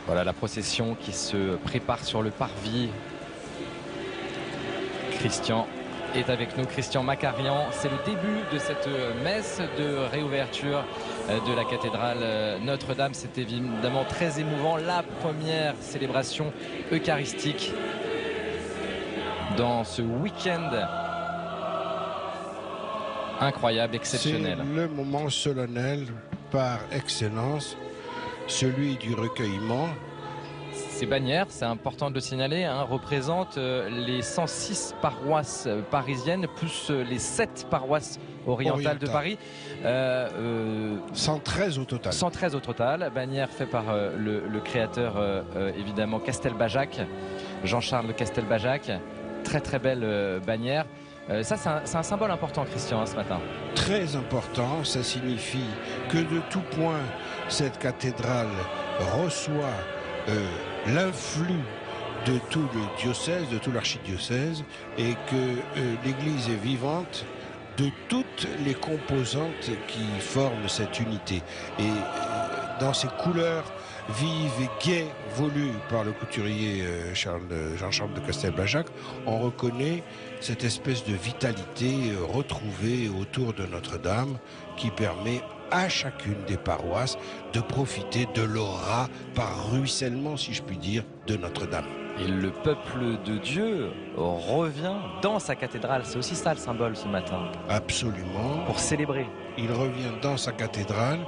Voilà la procession qui se prépare sur le parvis. Christian est avec nous, Christian Macarian. C'est le début de cette messe de réouverture de la cathédrale Notre-Dame. C'est évidemment très émouvant. La première célébration eucharistique dans ce week-end incroyable, exceptionnel. C'est le moment solennel par excellence, celui du recueillement. Ces bannières, c'est important de le signaler, hein, représentent les 106 paroisses parisiennes plus les 7 paroisses orientales de Paris. 113 au total. 113 au total. Bannière fait par le créateur, évidemment, Castelbajac, Jean-Charles Castelbajac. Très très belle bannière. Ça, c'est un symbole important, Christian, hein, ce matin. Très important. Ça signifie que de tout point, cette cathédrale reçoit l'influx de tout le diocèse, de tout l'archidiocèse, et que l'Église est vivante de toutes les composantes qui forment cette unité. Et dans ces couleurs vives et gaies voulues par le couturier Jean-Charles de Castelbajac, on reconnaît cette espèce de vitalité retrouvée autour de Notre-Dame qui permet à chacune des paroisses de profiter de l'aura par ruissellement, si je puis dire, de Notre-Dame. Et le peuple de Dieu revient dans sa cathédrale. C'est aussi ça le symbole ce matin. Absolument. Pour célébrer. Il revient dans sa cathédrale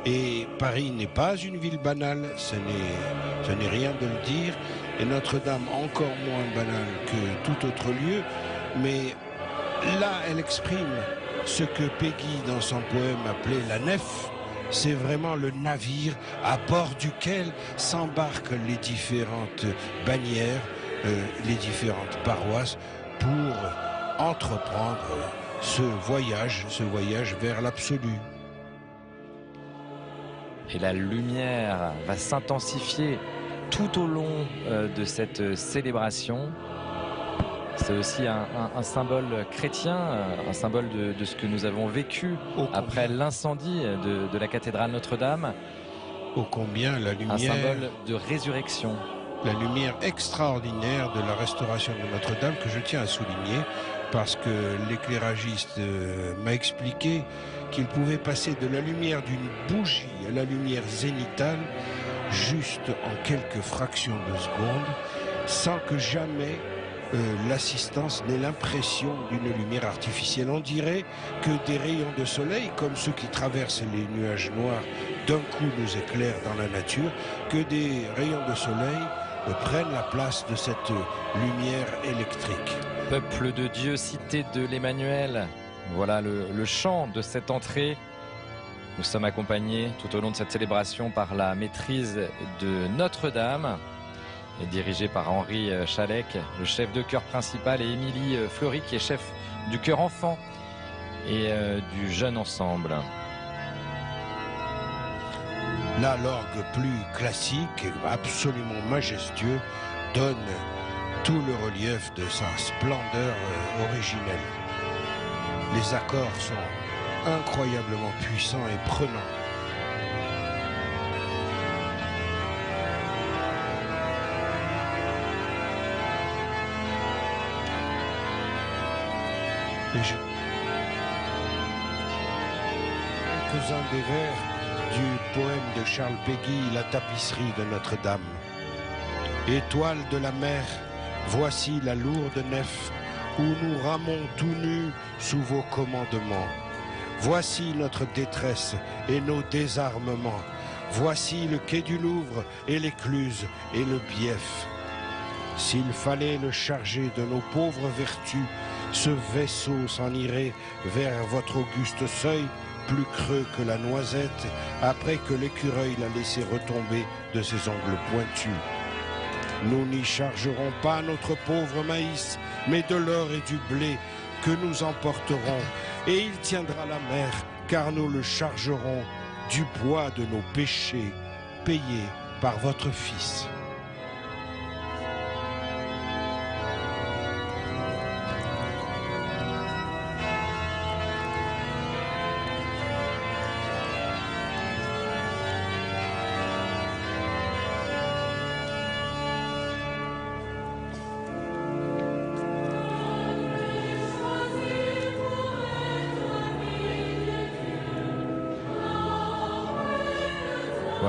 et Paris n'est pas une ville banale, ce n'est rien de le dire. Et Notre-Dame encore moins banale que tout autre lieu. Mais là, elle exprime ce que Peggy, dans son poème, appelait la nef. C'est vraiment le navire à bord duquel s'embarquent les différentes bannières, les différentes paroisses pour entreprendre ce voyage vers l'absolu. Et la lumière va s'intensifier tout au long de cette célébration. C'est aussi un symbole chrétien, un symbole de ce que nous avons vécu après l'incendie de la cathédrale Notre-Dame. Ô combien la lumière... Un symbole de résurrection. La lumière extraordinaire de la restauration de Notre-Dame que je tiens à souligner parce que l'éclairagiste m'a expliqué qu'il pouvait passer de la lumière d'une bougie à la lumière zénitale juste en quelques fractions de secondes sans que jamais l'assistance n'ait l'impression d'une lumière artificielle. On dirait que des rayons de soleil, comme ceux qui traversent les nuages noirs, d'un coup nous éclairent dans la nature, que des rayons de soleil prennent la place de cette lumière électrique. Peuple de Dieu, cité de l'Emmanuel. Voilà le chant de cette entrée. Nous sommes accompagnés tout au long de cette célébration par la maîtrise de Notre-Dame, et dirigée par Henri Chalec, le chef de chœur principal, et Émilie Fleury, qui est chef du chœur enfant et du jeune ensemble. Là, l'orgue plus classique, absolument majestueux, donne tout le relief de sa splendeur originelle. Les accords sont incroyablement puissants et prenants. Quelques-uns des vers du poème de Charles Péguy, La tapisserie de Notre-Dame. Étoile de la mer, voici la lourde nef où nous ramons tout nus sous vos commandements. Voici notre détresse et nos désarmements. Voici le quai du Louvre et l'écluse et le bief. S'il fallait le charger de nos pauvres vertus, ce vaisseau s'en irait vers votre auguste seuil, plus creux que la noisette, après que l'écureuil l'a laissé retomber de ses ongles pointus. Nous n'y chargerons pas notre pauvre maïs, mais de l'or et du blé que nous emporterons, et il tiendra la mer, car nous le chargerons du poids de nos péchés, payés par votre Fils.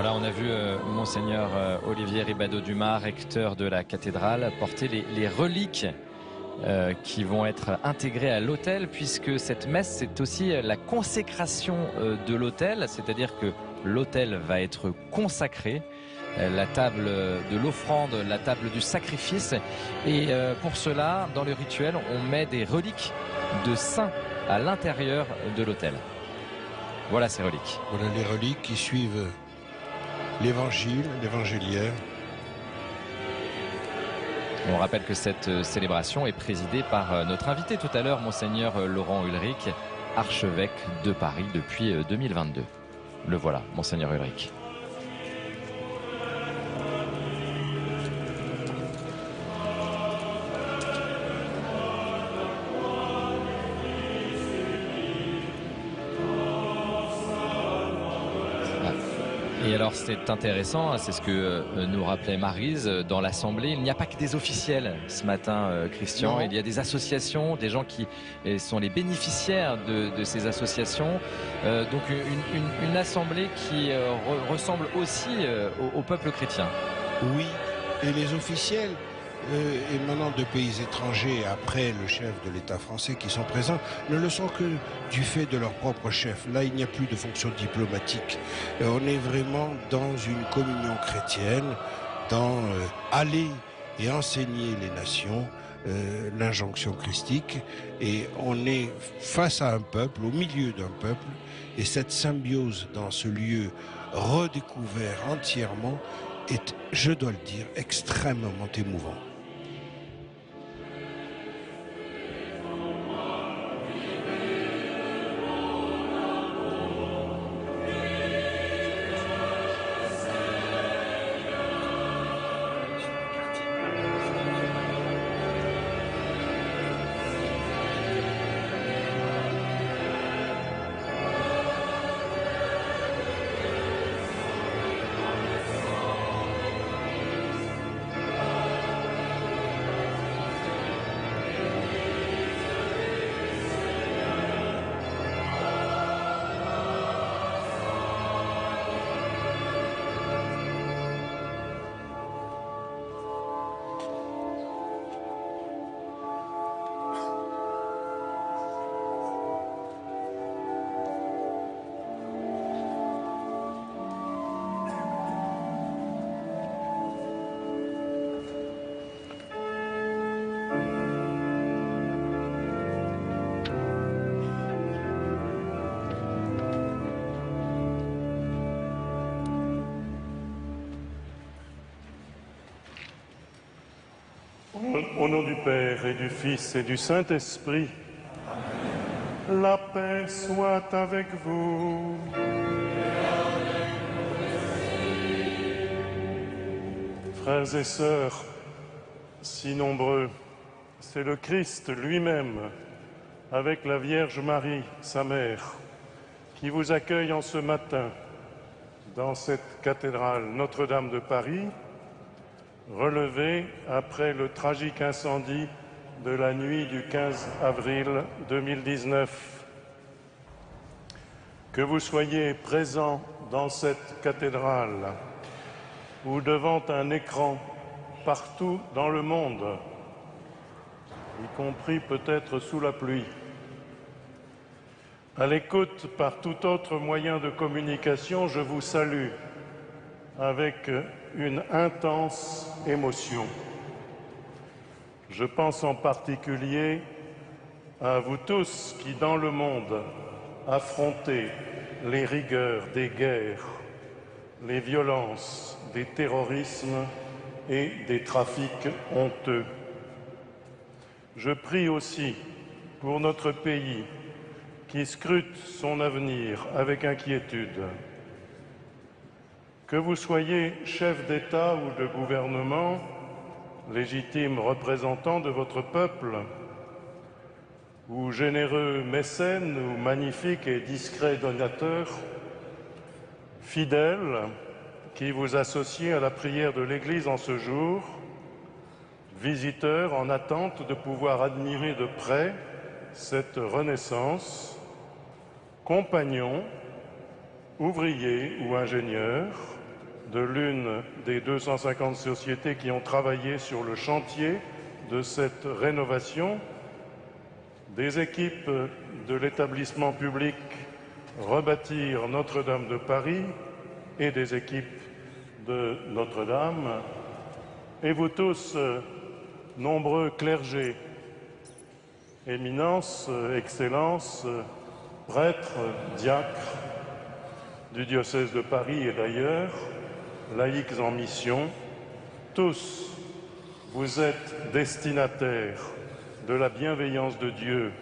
Voilà, on a vu Monseigneur Olivier Ribado-Dumas, recteur de la cathédrale, porter les reliques qui vont être intégrées à l'autel, puisque cette messe, c'est aussi la consécration de l'autel, c'est-à-dire que l'autel va être consacré, la table de l'offrande, la table du sacrifice, et pour cela, dans le rituel, on met des reliques de saints à l'intérieur de l'autel. Voilà ces reliques. Voilà les reliques qui suivent l'évangile, l'évangéliaire. On rappelle que cette célébration est présidée par notre invité tout à l'heure, Monseigneur Laurent Ulrich, archevêque de Paris depuis 2022. Le voilà, Monseigneur Ulrich. Et alors c'est intéressant, c'est ce que nous rappelait Maryse dans l'Assemblée. Il n'y a pas que des officiels ce matin, Christian. Non. Il y a des associations, des gens qui sont les bénéficiaires de ces associations. Donc une Assemblée qui ressemble aussi au peuple chrétien. Oui, et les officiels émanant de pays étrangers après le chef de l'État français qui sont présents ne le sont que du fait de leur propre chef. Là, il n'y a plus de fonction diplomatique. On est vraiment dans une communion chrétienne, dans aller et enseigner les nations, l'injonction christique, et on est face à un peuple, au milieu d'un peuple, et cette symbiose dans ce lieu redécouvert entièrement est, je dois le dire, extrêmement émouvant. Au nom du Père et du Fils et du Saint-Esprit, la paix soit avec vous. Frères et sœurs, si nombreux, c'est le Christ lui-même, avec la Vierge Marie, sa mère, qui vous accueille en ce matin dans cette cathédrale Notre-Dame de Paris, relevée après le tragique incendie de la nuit du 15 avril 2019. Que vous soyez présents dans cette cathédrale ou devant un écran partout dans le monde, y compris peut-être sous la pluie, à l'écoute par tout autre moyen de communication, je vous salue avec une intense émotion. Je pense en particulier à vous tous qui, dans le monde, affrontez les rigueurs des guerres, les violences, des terrorismes et des trafics honteux. Je prie aussi pour notre pays qui scrute son avenir avec inquiétude. Que vous soyez chef d'État ou de gouvernement, légitime représentant de votre peuple, ou généreux mécène ou magnifique et discret donateur, fidèles qui vous associez à la prière de l'Église en ce jour, visiteurs en attente de pouvoir admirer de près cette renaissance, compagnons, ouvriers ou ingénieurs, de l'une des 250 sociétés qui ont travaillé sur le chantier de cette rénovation, des équipes de l'établissement public Rebâtir Notre-Dame de Paris et des équipes de Notre-Dame, et vous tous, nombreux clergés, éminences, excellences, prêtres, diacres du diocèse de Paris et d'ailleurs, laïcs en mission, tous, vous êtes destinataires de la bienveillance de Dieu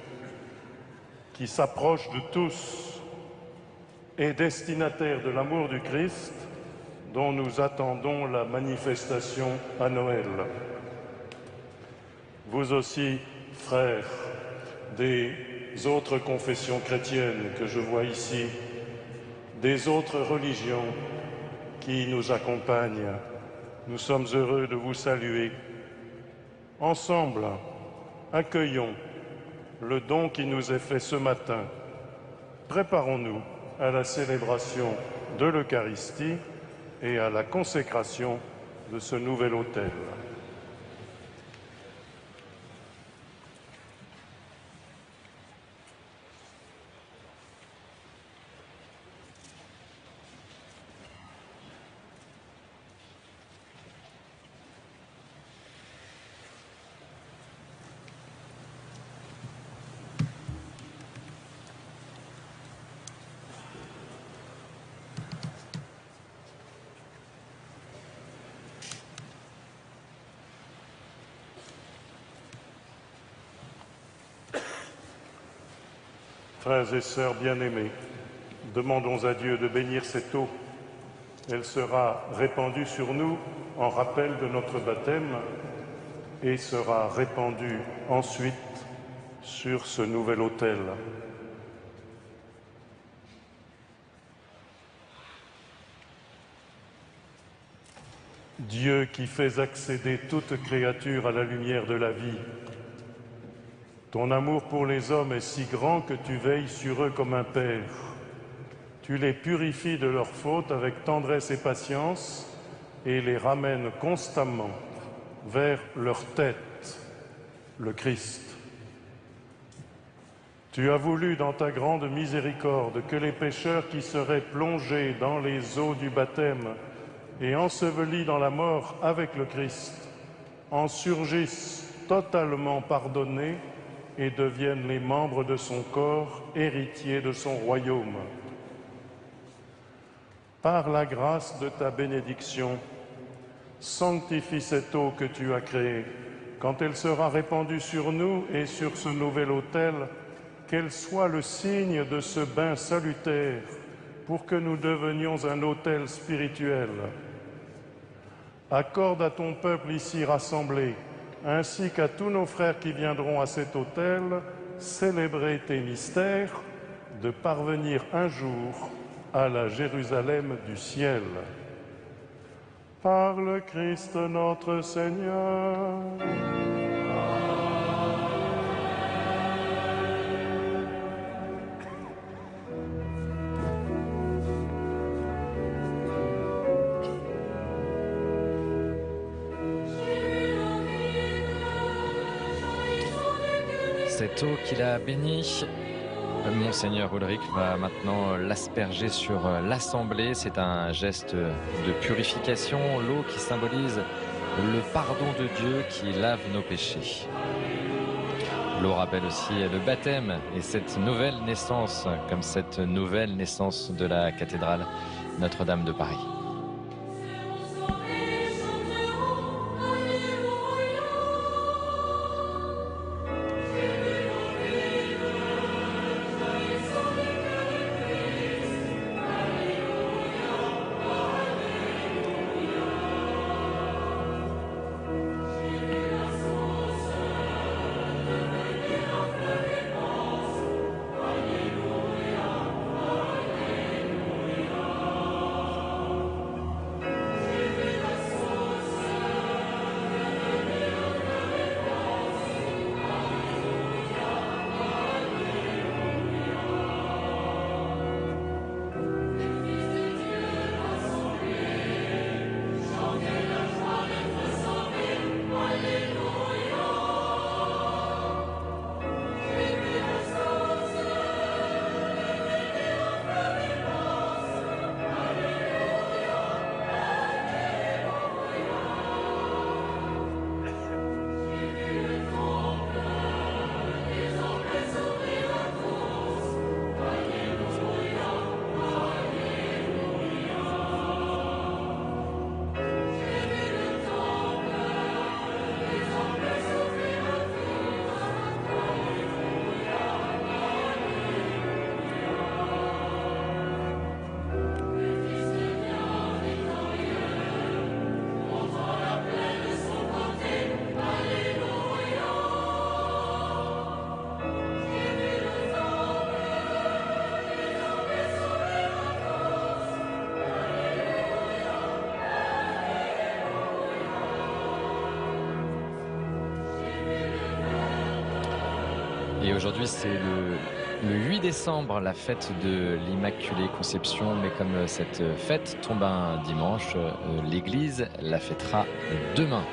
qui s'approche de tous et destinataires de l'amour du Christ dont nous attendons la manifestation à Noël. Vous aussi, frères des autres confessions chrétiennes que je vois ici, des autres religions qui nous accompagnent, nous sommes heureux de vous saluer. Ensemble, accueillons le don qui nous est fait ce matin. Préparons-nous à la célébration de l'Eucharistie et à la consécration de ce nouvel autel. Frères et sœurs bien-aimés, demandons à Dieu de bénir cette eau. Elle sera répandue sur nous en rappel de notre baptême et sera répandue ensuite sur ce nouvel autel. Dieu qui fais accéder toute créature à la lumière de la vie, ton amour pour les hommes est si grand que tu veilles sur eux comme un père. Tu les purifies de leurs fautes avec tendresse et patience et les ramènes constamment vers leur tête, le Christ. Tu as voulu dans ta grande miséricorde que les pécheurs qui seraient plongés dans les eaux du baptême et ensevelis dans la mort avec le Christ en surgissent totalement pardonnés et deviennent les membres de son corps, héritiers de son royaume. Par la grâce de ta bénédiction, sanctifie cette eau que tu as créée. Quand elle sera répandue sur nous et sur ce nouvel autel, qu'elle soit le signe de ce bain salutaire pour que nous devenions un autel spirituel. Accorde à ton peuple ici rassemblé, ainsi qu'à tous nos frères qui viendront à cet autel, célébrer tes mystères, de parvenir un jour à la Jérusalem du ciel. Par le Christ notre Seigneur. Cette eau qu'il a bénie, Monseigneur Ulrich va maintenant l'asperger sur l'Assemblée. C'est un geste de purification, l'eau qui symbolise le pardon de Dieu qui lave nos péchés. L'eau rappelle aussi le baptême et cette nouvelle naissance, comme cette nouvelle naissance de la cathédrale Notre-Dame de Paris. aujourd'hui c'est le 8 décembre, la fête de l'Immaculée Conception, mais comme cette fête tombe un dimanche, l'église la fêtera demain.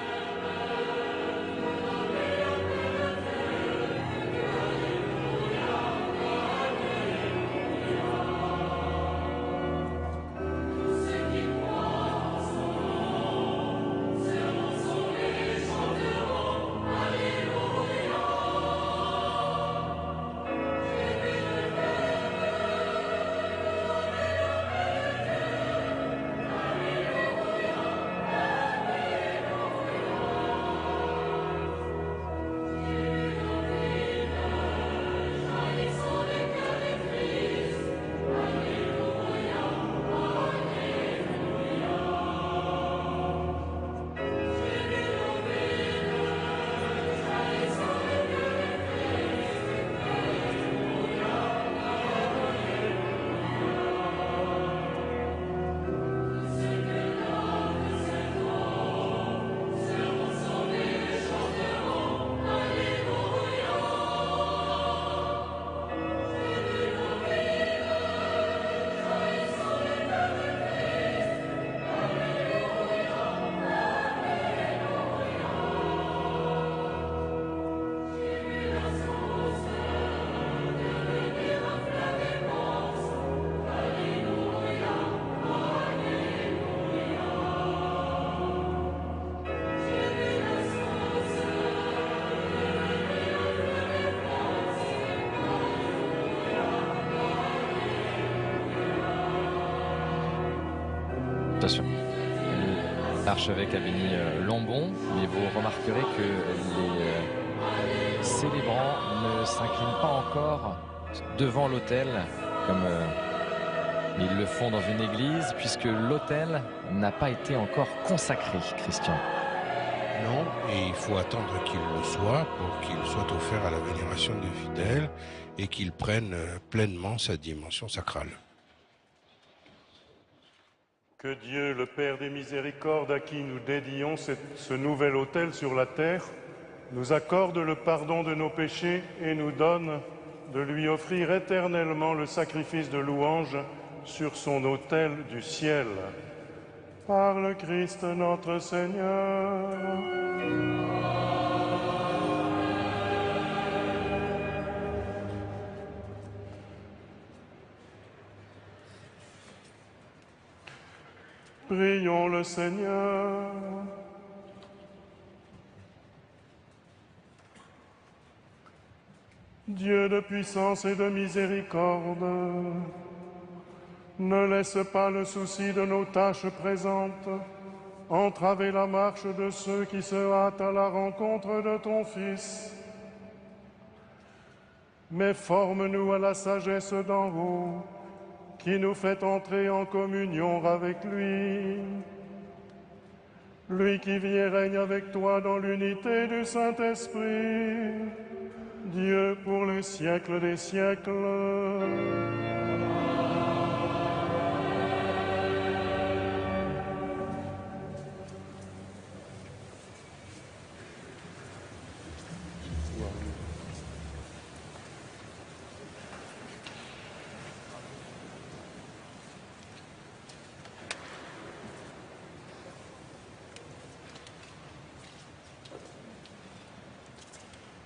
Attention, l'archevêque a béni Lambon, mais vous remarquerez que les célébrants ne s'inclinent pas encore devant l'autel comme ils le font dans une église, puisque l'autel n'a pas été encore consacré, Christian. Non, et il faut attendre qu'il le soit pour qu'il soit offert à la vénération des fidèles et qu'il prenne pleinement sa dimension sacrale. Que Dieu, le Père des miséricordes, à qui nous dédions ce nouvel autel sur la terre, nous accorde le pardon de nos péchés et nous donne de lui offrir éternellement le sacrifice de louange sur son autel du ciel. Par le Christ notre Seigneur. Prions le Seigneur. Dieu de puissance et de miséricorde, ne laisse pas le souci de nos tâches présentes entraver la marche de ceux qui se hâtent à la rencontre de ton Fils. Mais forme-nous à la sagesse d'en haut, qui nous fait entrer en communion avec lui. Lui qui vit et règne avec toi dans l'unité du Saint-Esprit, Dieu pour les siècles des siècles.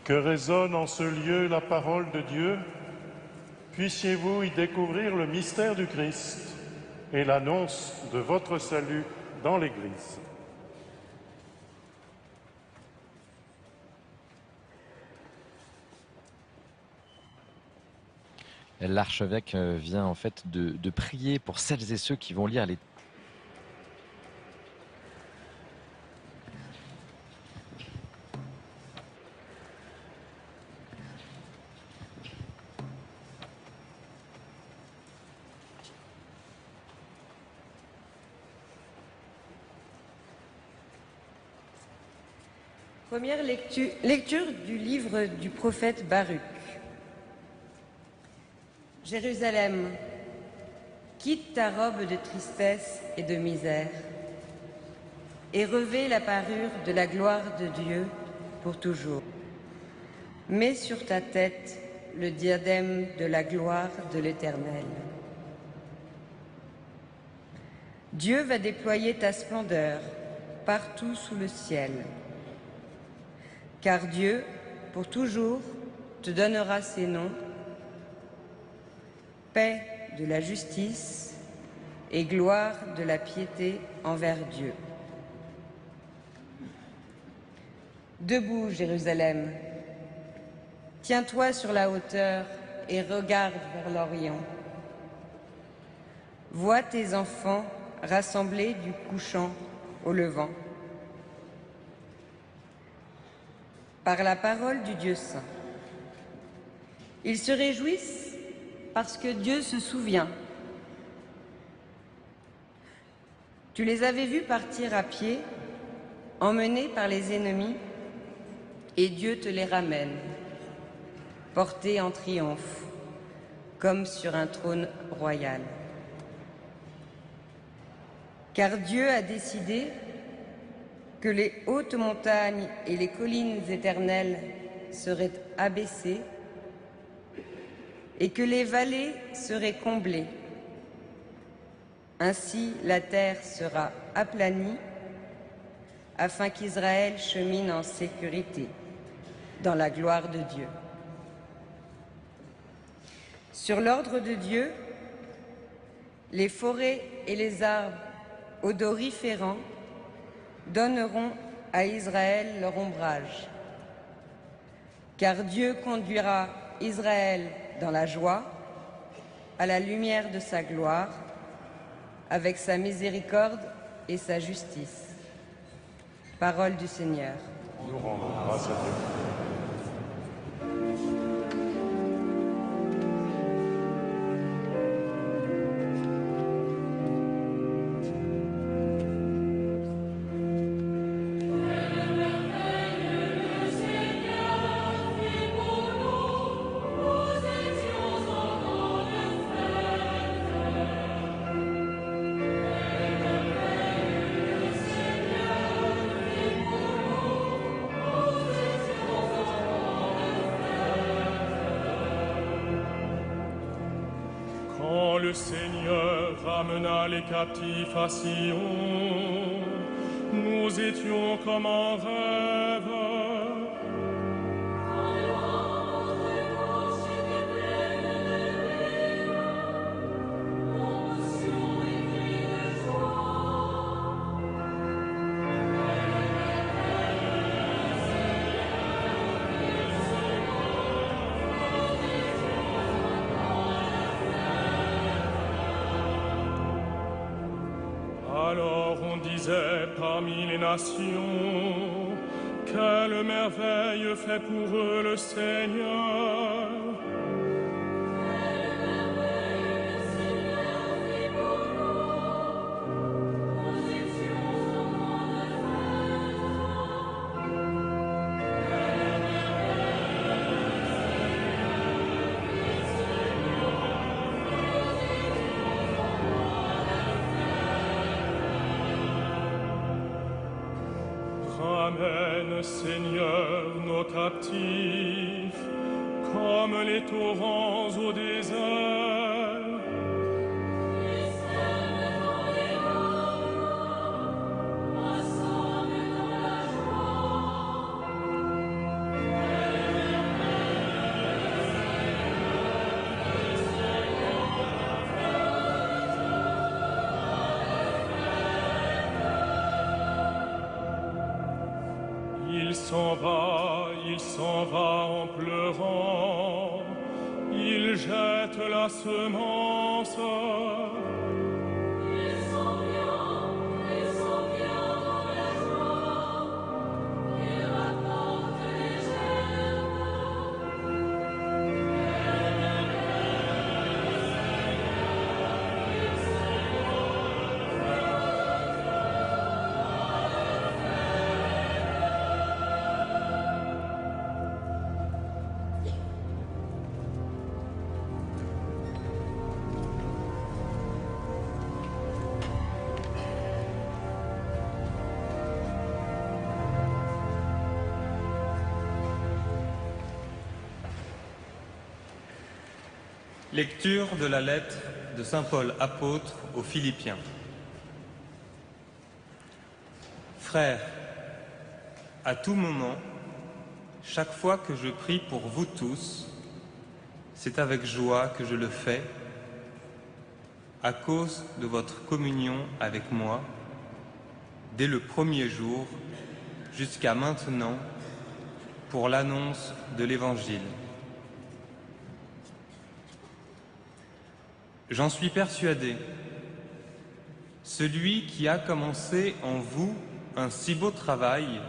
Que résonne en ce lieu la parole de Dieu, puissiez-vous y découvrir le mystère du Christ et l'annonce de votre salut dans l'Église. L'archevêque vient en fait de prier pour celles et ceux qui vont lire les Première lecture du livre du prophète Baruch. Jérusalem, quitte ta robe de tristesse et de misère et revêt la parure de la gloire de Dieu pour toujours. Mets sur ta tête le diadème de la gloire de l'Éternel. Dieu va déployer ta splendeur partout sous le ciel, car Dieu, pour toujours, te donnera ses noms, paix de la justice et gloire de la piété envers Dieu. Debout, Jérusalem, tiens-toi sur la hauteur et regarde vers l'Orient. Vois tes enfants rassemblés du couchant au levant. Par la parole du Dieu saint. Ils se réjouissent parce que Dieu se souvient. Tu les avais vus partir à pied, emmenés par les ennemis, et Dieu te les ramène, portés en triomphe, comme sur un trône royal. Car Dieu a décidé que les hautes montagnes et les collines éternelles seraient abaissées et que les vallées seraient comblées. Ainsi, la terre sera aplanie afin qu'Israël chemine en sécurité dans la gloire de Dieu. Sur l'ordre de Dieu, les forêts et les arbres odoriférants donneront à Israël leur ombrage, car Dieu conduira Israël dans la joie, à la lumière de sa gloire, avec sa miséricorde et sa justice. Parole du Seigneur. Nous rendons grâce à Dieu. Quand le Seigneur ramena les captifs à Sion, nous étions comme en rêve. Alors on disait parmi les nations, quelle merveille fait pour eux le Seigneur. Ramène, Seigneur, nos captifs, comme les torrents au désert. Il s'en va en pleurant, il jette la semence. Il s'en vient dans la joie, il rapporte les Lecture de la lettre de saint Paul apôtre aux Philippiens. Frères, à tout moment, chaque fois que je prie pour vous tous, c'est avec joie que je le fais, à cause de votre communion avec moi, dès le premier jour jusqu'à maintenant, pour l'annonce de l'Évangile. J'en suis persuadé, celui qui a commencé en vous un si beau travail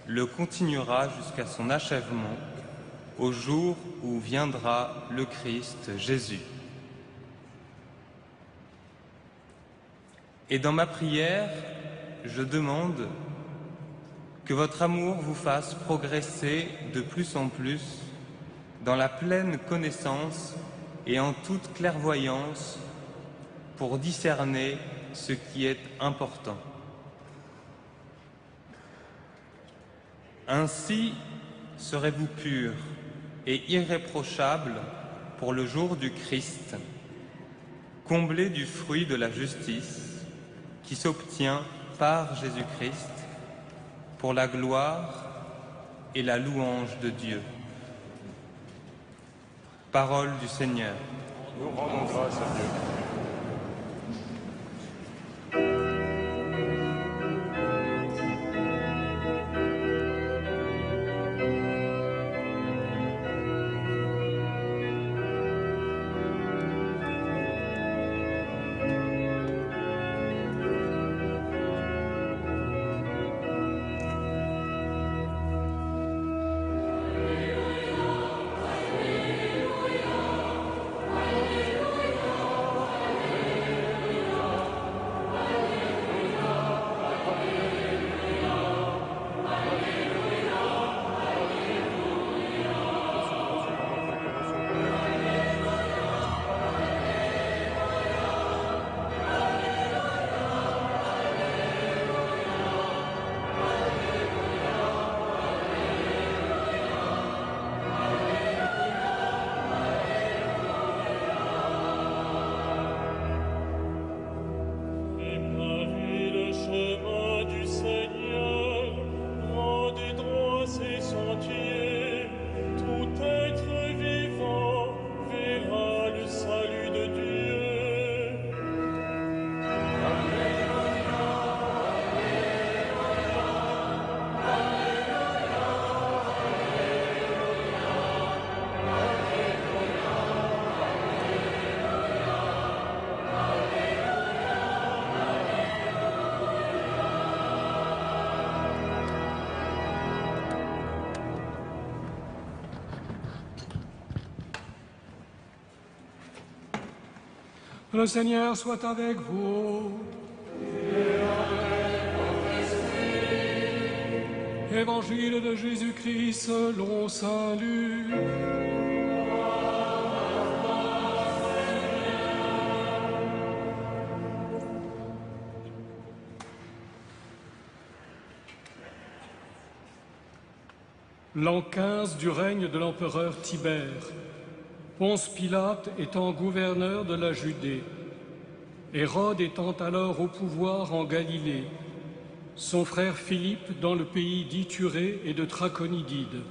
le continuera jusqu'à son achèvement au jour où viendra le Christ Jésus. Et dans ma prière, je demande que votre amour vous fasse progresser de plus en plus dans la pleine connaissance et en toute clairvoyance pour discerner ce qui est important. Ainsi serez-vous purs et irréprochables pour le jour du Christ, comblés du fruit de la justice qui s'obtient par Jésus-Christ pour la gloire et la louange de Dieu. Parole du Seigneur. Nous rendons grâce à Dieu. Le Seigneur soit avec vous. Évangile de Jésus-Christ selon saint Luc. L'an 15 du règne de l'empereur Tibère, Ponce Pilate étant gouverneur de la Judée, Hérode étant alors au pouvoir en Galilée, son frère Philippe dans le pays d'Ithurée et de Traconidide,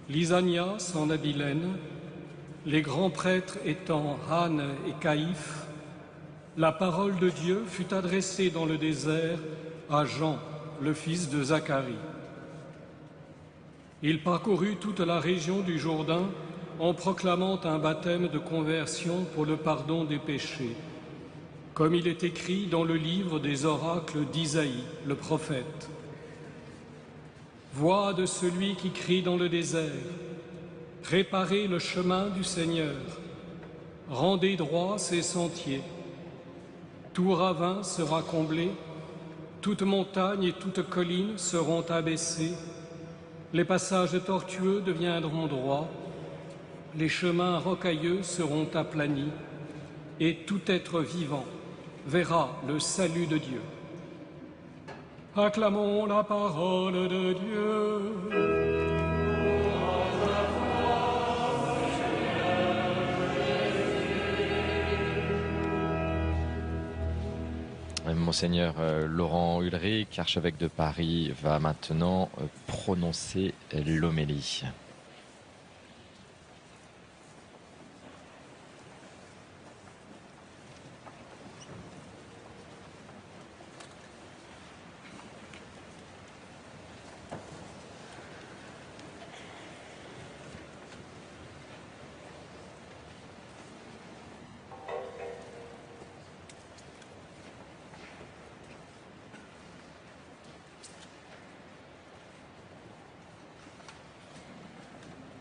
Lysanias en Abilène, les grands prêtres étant Anne et Caïphe, la parole de Dieu fut adressée dans le désert à Jean, le fils de Zacharie. Il parcourut toute la région du Jourdain en proclamant un baptême de conversion pour le pardon des péchés, comme il est écrit dans le livre des oracles d'Isaïe, le prophète. Voix de celui qui crie dans le désert, préparez le chemin du Seigneur, rendez droit ses sentiers. Tout ravin sera comblé, toute montagne et toute colline seront abaissées, les passages tortueux deviendront droits, les chemins rocailleux seront aplanis, et tout être vivant verra le salut de Dieu. Acclamons la parole de Dieu. Monseigneur Laurent Ulrich, archevêque de Paris, va maintenant prononcer l'homélie.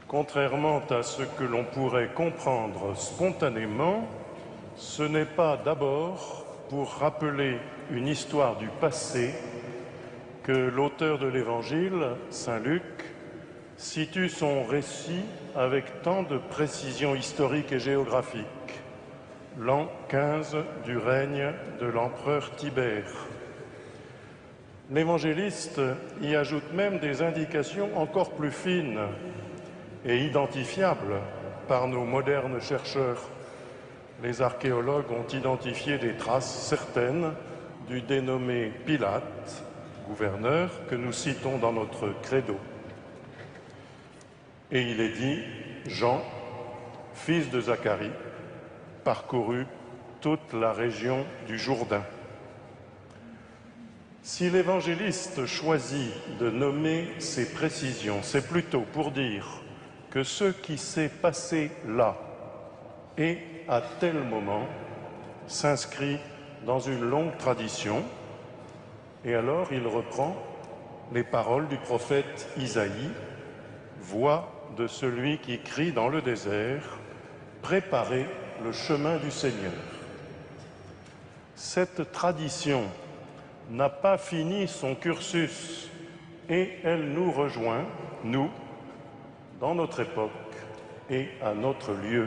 Contrairement à ce que l'on pourrait comprendre spontanément, ce n'est pas d'abord pour rappeler une histoire du passé que l'auteur de l'Évangile, saint Luc, situe son récit avec tant de précision historique et géographique, l'an 15 du règne de l'empereur Tibère. L'évangéliste y ajoute même des indications encore plus fines et identifiables par nos modernes chercheurs. Les archéologues ont identifié des traces certaines du dénommé Pilate, gouverneur, que nous citons dans notre credo. Et il est dit, Jean, fils de Zacharie, parcourut toute la région du Jourdain. Si l'évangéliste choisit de nommer ces précisions, c'est plutôt pour dire que ce qui s'est passé là et à tel moment s'inscrit dans une longue tradition. Et alors il reprend les paroles du prophète Isaïe, « Voix de celui qui crie dans le désert, préparez le chemin du Seigneur ». Cette tradition n'a pas fini son cursus et elle nous rejoint, nous, dans notre époque et à notre lieu.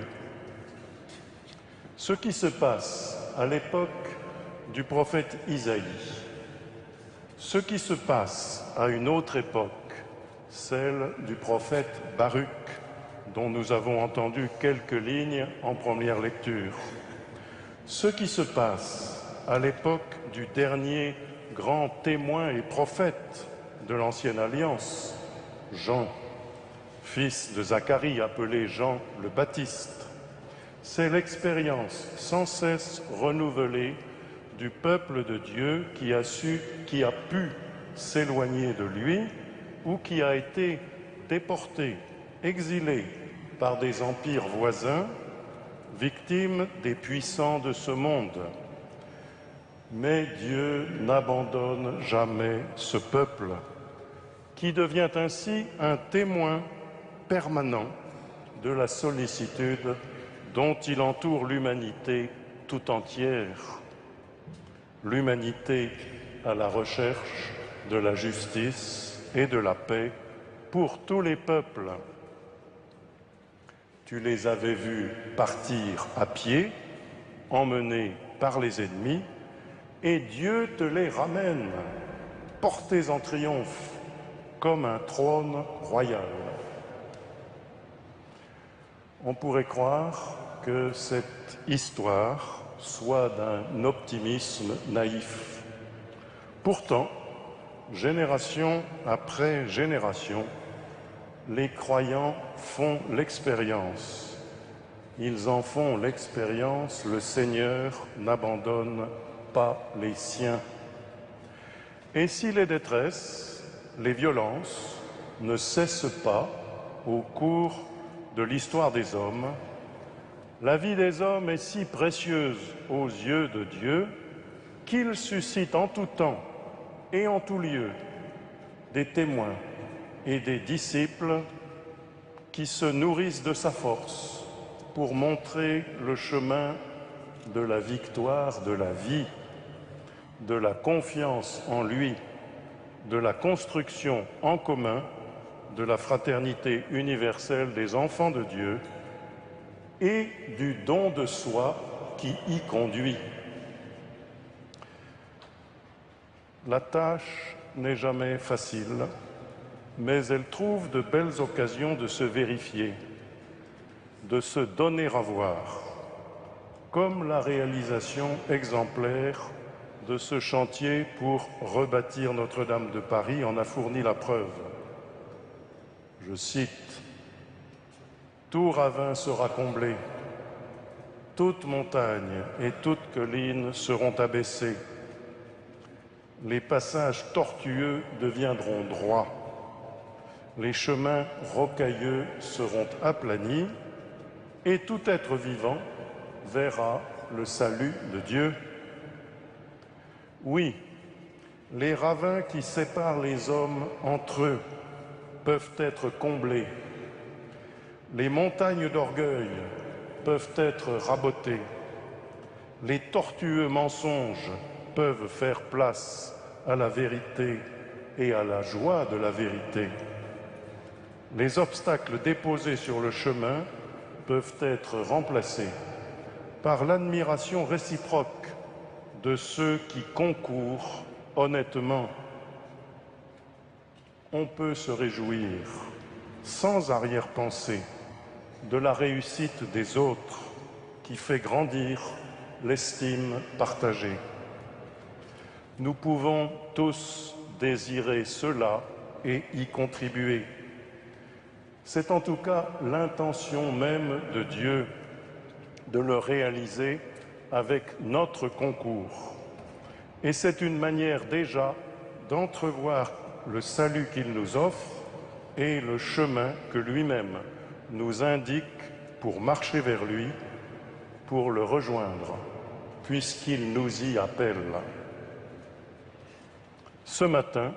Ce qui se passe à l'époque du prophète Isaïe, ce qui se passe à une autre époque, celle du prophète Baruch, dont nous avons entendu quelques lignes en première lecture, ce qui se passe à l'époque du dernier grand témoin et prophète de l'Ancienne Alliance, Jean, fils de Zacharie, appelé Jean le Baptiste. C'est l'expérience sans cesse renouvelée du peuple de Dieu qui a pu s'éloigner de lui ou qui a été déporté, exilé par des empires voisins, victime des puissants de ce monde. Mais Dieu n'abandonne jamais ce peuple, qui devient ainsi un témoin permanent de la sollicitude dont il entoure l'humanité tout entière. L'humanité à la recherche de la justice et de la paix pour tous les peuples. Tu les avais vus partir à pied, emmenés par les ennemis, et Dieu te les ramène, portés en triomphe, comme un trône royal. On pourrait croire que cette histoire soit d'un optimisme naïf. Pourtant, génération après génération, les croyants font l'expérience. Ils en font l'expérience, le Seigneur n'abandonne pas les siens. Et si les détresses, les violences ne cessent pas au cours de l'histoire des hommes, la vie des hommes est si précieuse aux yeux de Dieu qu'il suscite en tout temps et en tout lieu des témoins et des disciples qui se nourrissent de sa force pour montrer le chemin de la victoire, de la vie, de la confiance en lui, de la construction en commun, de la fraternité universelle des enfants de Dieu et du don de soi qui y conduit. La tâche n'est jamais facile, mais elle trouve de belles occasions de se vérifier, de se donner à voir, comme la réalisation exemplaire de ce chantier pour rebâtir Notre-Dame de Paris en a fourni la preuve. Je cite, « Tout ravin sera comblé, toute montagne et toute colline seront abaissées. Les passages tortueux deviendront droits. Les chemins rocailleux seront aplanis et tout être vivant verra le salut de Dieu. Oui, les ravins qui séparent les hommes entre eux peuvent être comblés. Les montagnes d'orgueil peuvent être rabotées. Les tortueux mensonges peuvent faire place à la vérité et à la joie de la vérité. Les obstacles déposés sur le chemin peuvent être remplacés par l'admiration réciproque de ceux qui concourent honnêtement. On peut se réjouir sans arrière-pensée de la réussite des autres qui fait grandir l'estime partagée. Nous pouvons tous désirer cela et y contribuer. C'est en tout cas l'intention même de Dieu de le réaliser avec notre concours. Et c'est une manière déjà d'entrevoir le salut qu'il nous offre et le chemin que lui-même nous indique pour marcher vers lui, pour le rejoindre, puisqu'il nous y appelle. Ce matin,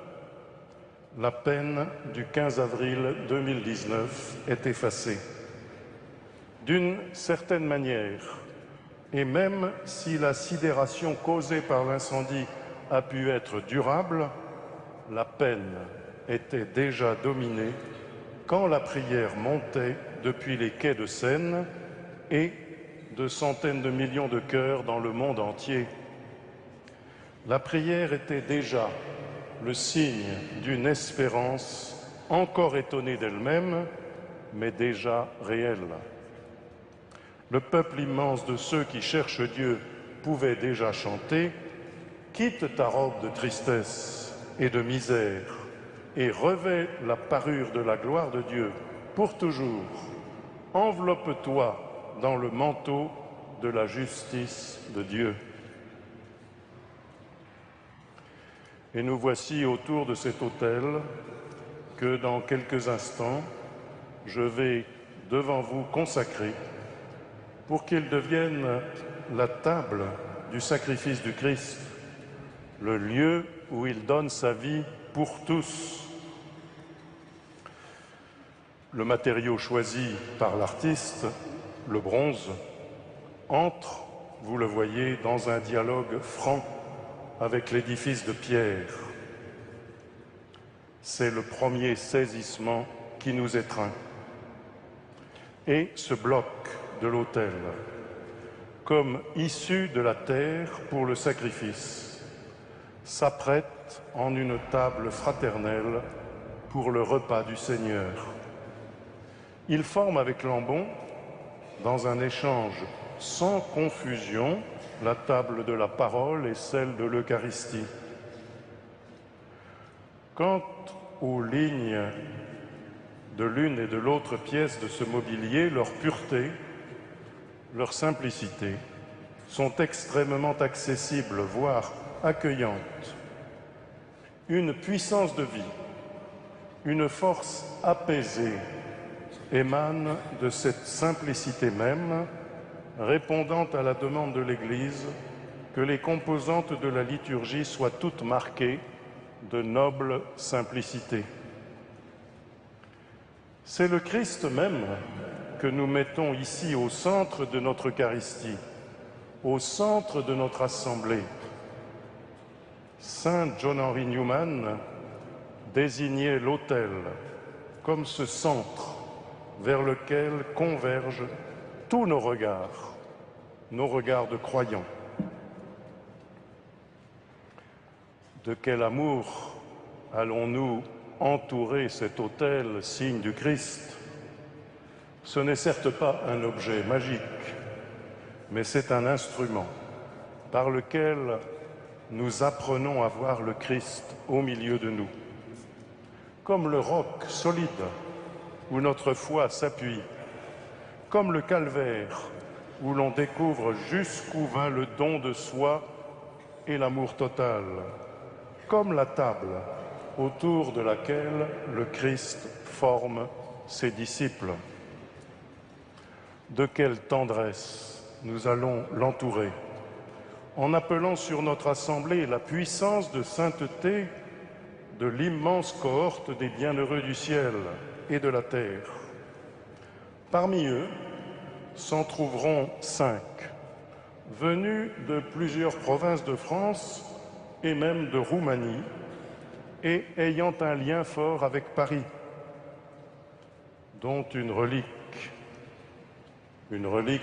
la peine du 15 avril 2019 est effacée. D'une certaine manière, et même si la sidération causée par l'incendie a pu être durable, la peine était déjà dominée quand la prière montait depuis les quais de Seine et de centaines de millions de cœurs dans le monde entier. La prière était déjà le signe d'une espérance encore étonnée d'elle-même, mais déjà réelle. Le peuple immense de ceux qui cherchent Dieu pouvait déjà chanter « Quitte ta robe de tristesse et de misère et revêt la parure de la gloire de Dieu pour toujours. Enveloppe-toi dans le manteau de la justice de Dieu. » Et nous voici autour de cet autel que dans quelques instants, je vais devant vous consacrer pour qu'il devienne la table du sacrifice du Christ, le lieu où il donne sa vie pour tous. Le matériau choisi par l'artiste, le bronze, entre, vous le voyez, dans un dialogue franc avec l'édifice de pierre. C'est le premier saisissement qui nous étreint. Et ce bloc de l'autel, comme issu de la terre pour le sacrifice, s'apprête en une table fraternelle pour le repas du Seigneur. Il forme avec Lambon, dans un échange sans confusion, la table de la parole et celle de l'Eucharistie. Quant aux lignes de l'une et de l'autre pièce de ce mobilier, leur pureté, leur simplicité sont extrêmement accessibles, voire accueillantes. Une puissance de vie, une force apaisée émane de cette simplicité même, répondant à la demande de l'Église que les composantes de la liturgie soient toutes marquées de noble simplicité. C'est le Christ même que nous mettons ici au centre de notre Eucharistie, au centre de notre assemblée. Saint John-Henry Newman désignait l'autel comme ce centre vers lequel convergent tous nos regards de croyants. De quel amour allons-nous entourer cet autel, signe du Christ? Ce n'est certes pas un objet magique, mais c'est un instrument par lequel nous apprenons à voir le Christ au milieu de nous. Comme le roc solide où notre foi s'appuie, comme le calvaire où l'on découvre jusqu'où va le don de soi et l'amour total, comme la table autour de laquelle le Christ forme ses disciples. De quelle tendresse nous allons l'entourer, en appelant sur notre assemblée la puissance de sainteté de l'immense cohorte des bienheureux du ciel et de la terre. Parmi eux s'en trouveront 5, venus de plusieurs provinces de France et même de Roumanie, et ayant un lien fort avec Paris, dont une relique,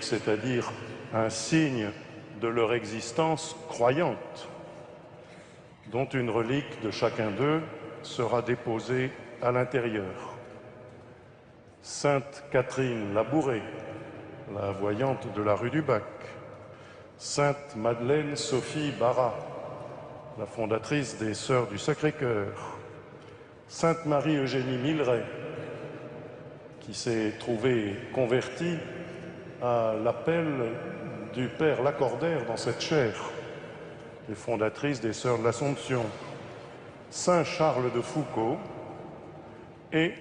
c'est-à-dire un signe de leur existence croyante, dont une relique de chacun d'eux sera déposée à l'intérieur. Sainte Catherine Labouré, la voyante de la rue du Bac, Sainte Madeleine Sophie Barra, la fondatrice des Sœurs du Sacré-Cœur, Sainte Marie-Eugénie Milleret, qui s'est trouvée convertie à l'appel du Père Lacordaire dans cette chaire, les fondatrices des Sœurs de l'Assomption, Saint Charles de Foucauld et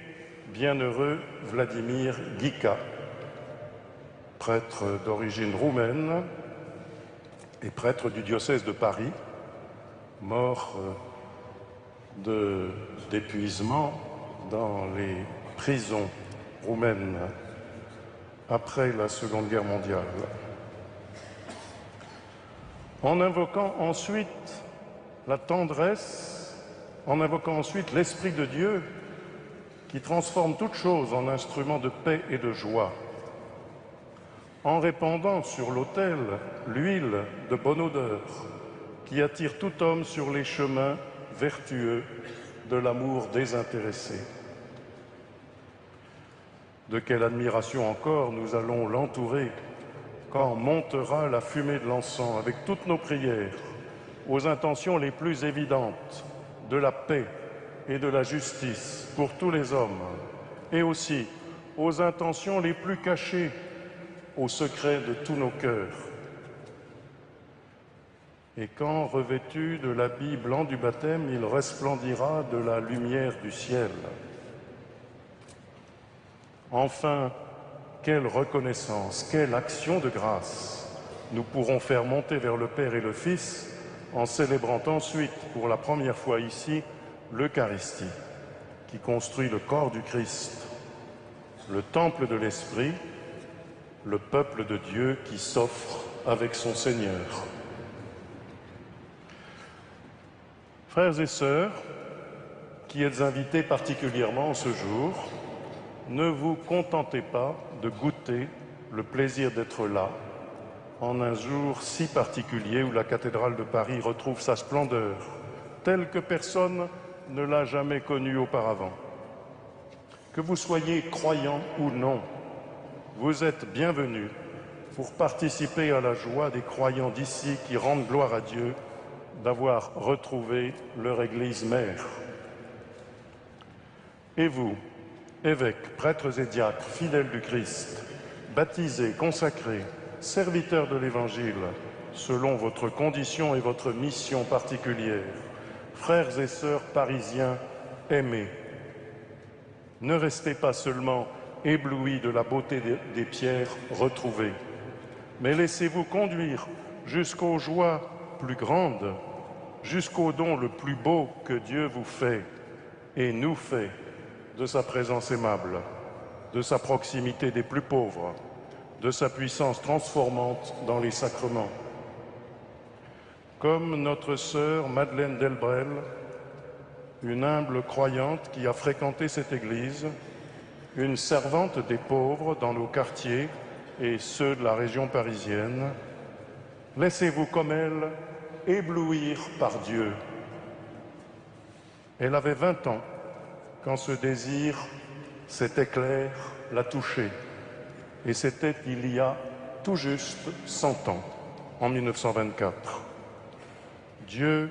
bienheureux Vladimir Guica, prêtre d'origine roumaine et prêtre du diocèse de Paris, mort d'épuisement dans les prisons roumaines après la Seconde Guerre mondiale. En invoquant ensuite la tendresse, en invoquant ensuite l'Esprit de Dieu qui transforme toute chose en instrument de paix et de joie, en répandant sur l'autel l'huile de bonne odeur qui attire tout homme sur les chemins vertueux de l'amour désintéressé. De quelle admiration encore nous allons l'entourer quand montera la fumée de l'encens avec toutes nos prières aux intentions les plus évidentes de la paix et de la justice pour tous les hommes, et aussi aux intentions les plus cachées, aux secrets de tous nos cœurs. Et quand, revêtu de l'habit blanc du baptême, il resplendira de la lumière du ciel. Enfin, quelle reconnaissance, quelle action de grâce nous pourrons faire monter vers le Père et le Fils en célébrant ensuite, pour la première fois ici, l'Eucharistie, qui construit le corps du Christ, le temple de l'Esprit, le peuple de Dieu qui s'offre avec son Seigneur. Frères et sœurs, qui êtes invités particulièrement ce jour, ne vous contentez pas de goûter le plaisir d'être là, en un jour si particulier où la cathédrale de Paris retrouve sa splendeur, telle que personne ne l'a jamais connue auparavant. Que vous soyez croyant ou non, vous êtes bienvenus pour participer à la joie des croyants d'ici qui rendent gloire à Dieu d'avoir retrouvé leur Église mère. Et vous, évêques, prêtres et diacres, fidèles du Christ, baptisés, consacrés, serviteurs de l'Évangile, selon votre condition et votre mission particulière, frères et sœurs parisiens aimés, ne restez pas seulement éblouis de la beauté des pierres retrouvées, mais laissez-vous conduire jusqu'aux joies plus grandes, jusqu'au don le plus beau que Dieu vous fait et nous fait de sa présence aimable, de sa proximité des plus pauvres, de sa puissance transformante dans les sacrements. Comme notre sœur Madeleine Delbrel, une humble croyante qui a fréquenté cette église, une servante des pauvres dans nos quartiers et ceux de la région parisienne, laissez-vous comme elle éblouir par Dieu. Elle avait 20 ans quand ce désir, cet éclair, l'a touchée. Et c'était il y a tout juste 100 ans, en 1924. Dieu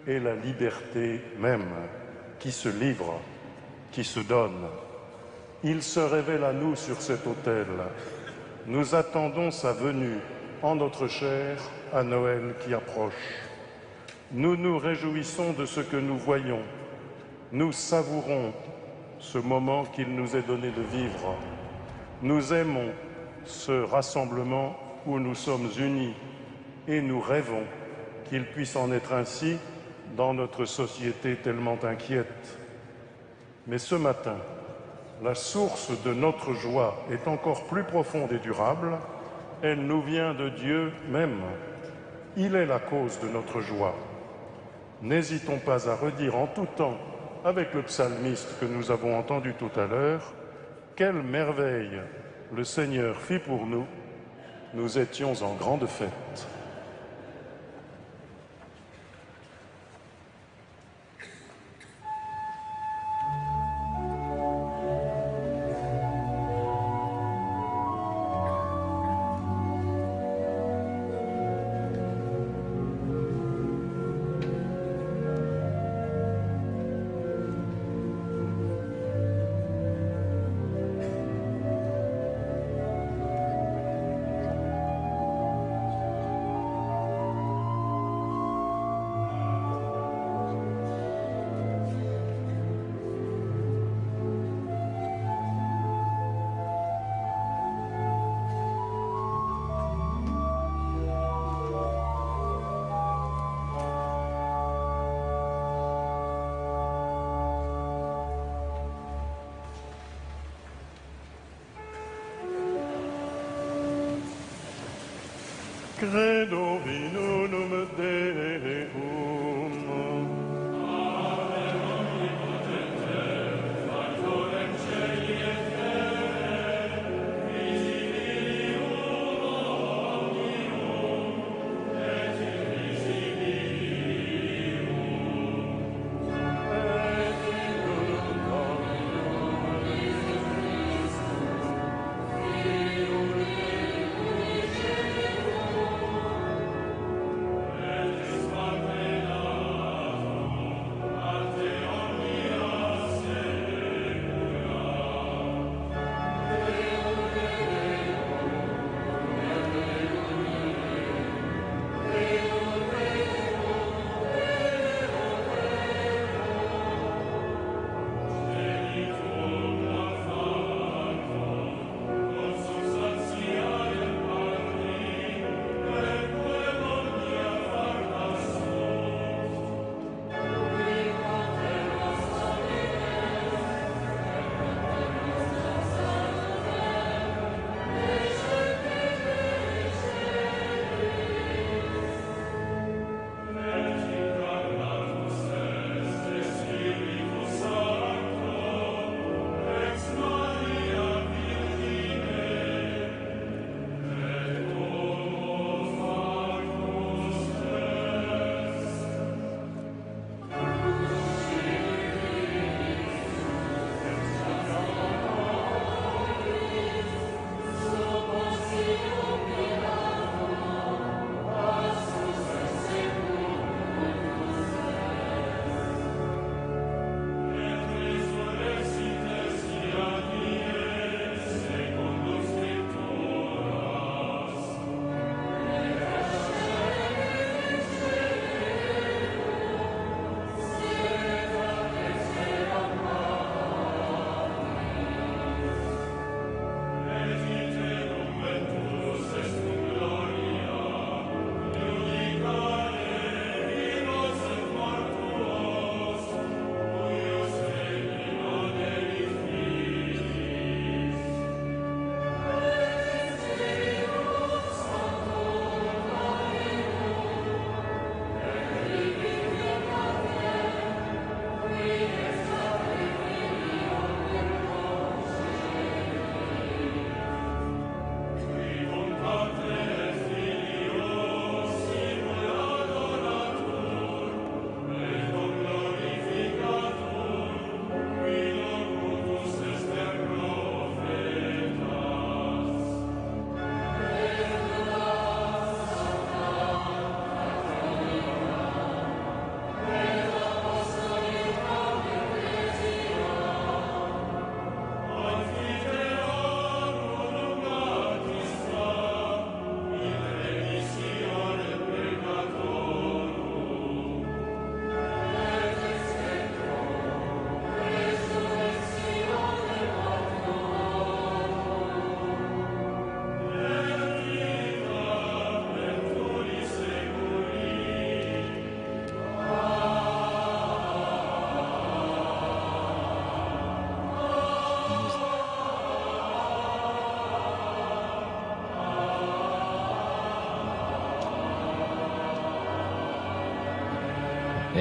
est la liberté même, qui se livre, qui se donne. Il se révèle à nous sur cet autel. Nous attendons sa venue en notre chair à Noël qui approche. Nous nous réjouissons de ce que nous voyons. Nous savourons ce moment qu'il nous est donné de vivre. Nous aimons ce rassemblement où nous sommes unis et nous rêvons qu'il puisse en être ainsi dans notre société tellement inquiète. Mais ce matin, la source de notre joie est encore plus profonde et durable. Elle nous vient de Dieu même. Il est la cause de notre joie. N'hésitons pas à redire en tout temps, avec le psalmiste que nous avons entendu tout à l'heure, « Quelle merveille le Seigneur fit pour nous, nous étions en grande fête. » Credo vinum Deum. Et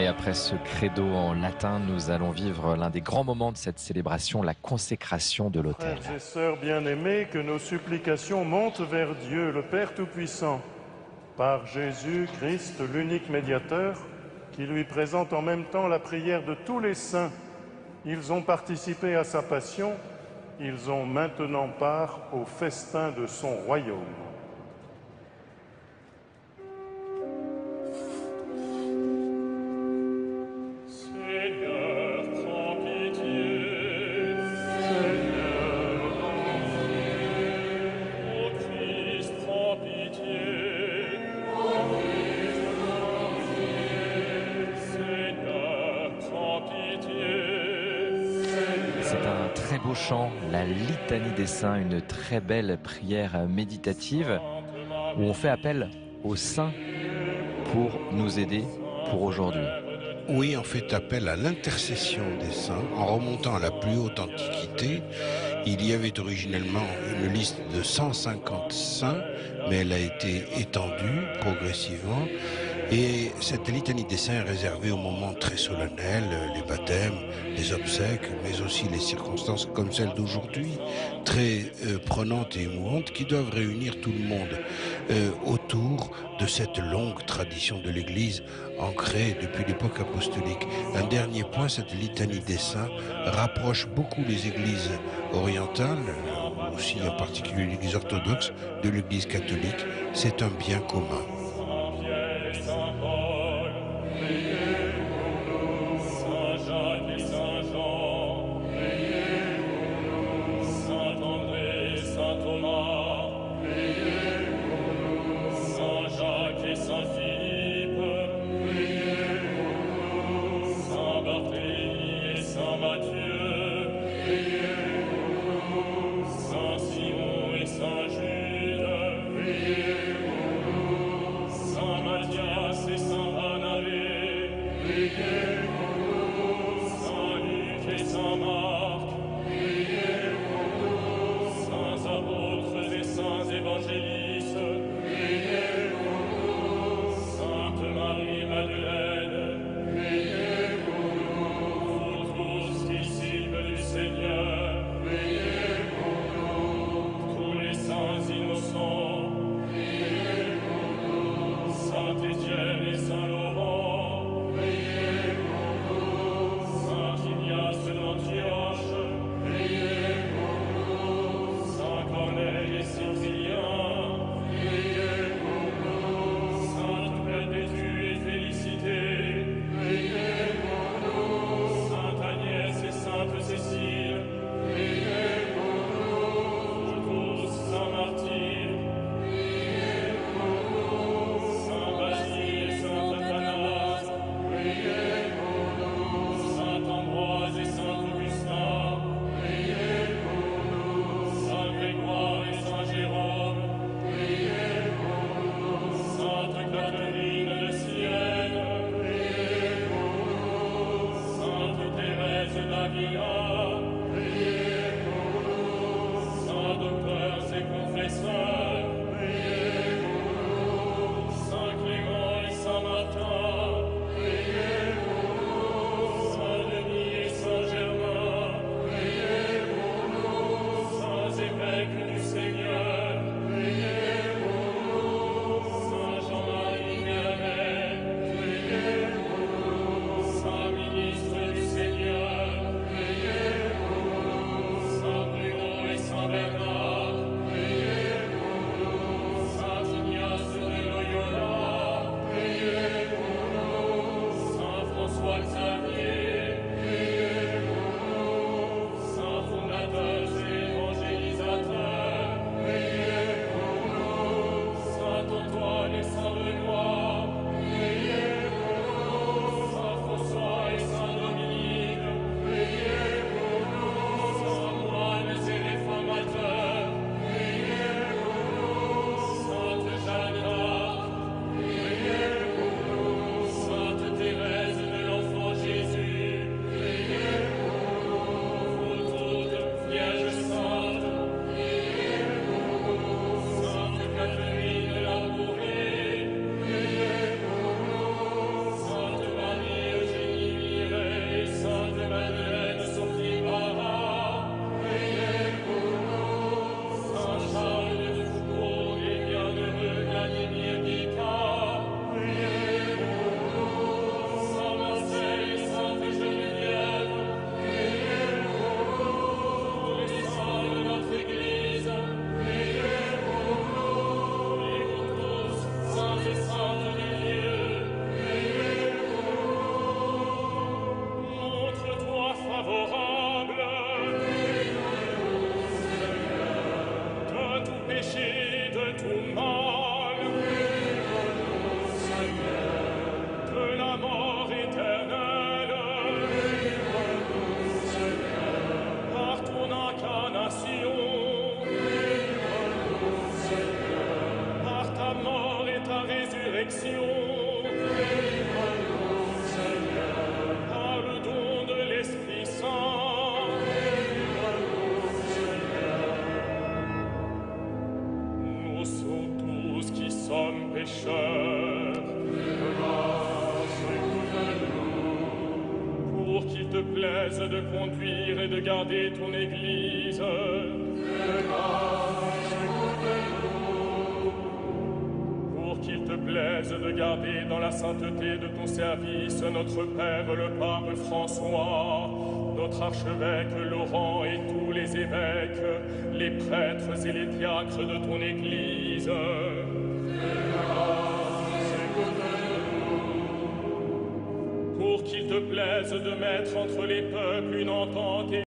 Et après ce credo en latin, nous allons vivre l'un des grands moments de cette célébration, la consécration de l'autel. Frères et sœurs bien-aimés, que nos supplications montent vers Dieu, le Père Tout-Puissant, par Jésus-Christ, l'unique médiateur, qui lui présente en même temps la prière de tous les saints. Ils ont participé à sa passion, ils ont maintenant part au festin de son royaume. Chant, la litanie des saints, une très belle prière méditative où on fait appel aux saints pour nous aider pour aujourd'hui. Oui, on fait appel à l'intercession des saints en remontant à la plus haute antiquité. Il y avait originellement une liste de 150 saints, mais elle a été étendue progressivement. Et cette litanie des saints est réservée aux moments très solennels, les baptêmes, les obsèques, mais aussi les circonstances comme celles d'aujourd'hui, très prenantes et émouvantes, qui doivent réunir tout le monde autour de cette longue tradition de l'Église ancrée depuis l'époque apostolique. Un dernier point, cette litanie des saints rapproche beaucoup les églises orientales, aussi en particulier l'Église orthodoxe, de l'Église catholique. C'est un bien commun. résurrection. Délivre-nous, Seigneur, par le don de l'Esprit Saint. Délivre-nous, Seigneur. Nous sommes tous qui sommes pécheurs. De grâce, écoute-nous. Pour qu'il te plaise de conduire et de garder ton Église. De grâce, écoute-nous. Pour qu'il te plaise de garder dans la sainteté de ton service notre Père le Pape François, notre archevêque Laurent et tous les évêques, les prêtres et les diacres de ton Église. De grâce, écoute-nous. Pour qu'il te plaise de mettre entre les peuples une entente et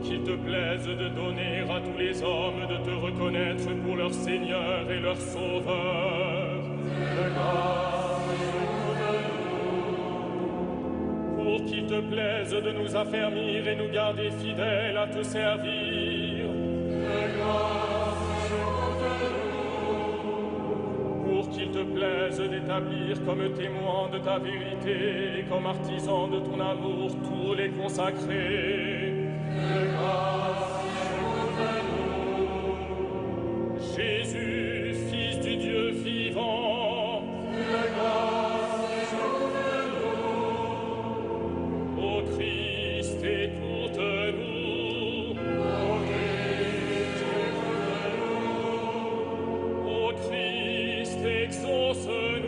qu'il te plaise de donner à tous les hommes de te reconnaître pour leur Seigneur et leur Sauveur. De grâce, écoute-nous. Pour qu'il te plaise de nous affermir et nous garder fidèles à te servir. De grâce, écoute-nous. Pour qu'il te plaise d'établir comme témoins de ta vérité et comme artisans de ton amour tous les consacrés. De grâce, écoute-nous. Jésus, Fils du Dieu vivant. De grâce, écoute-nous. Ô Christ, écoute-nous. Ô Christ, écoute-nous. Ô Christ, exauce-nous.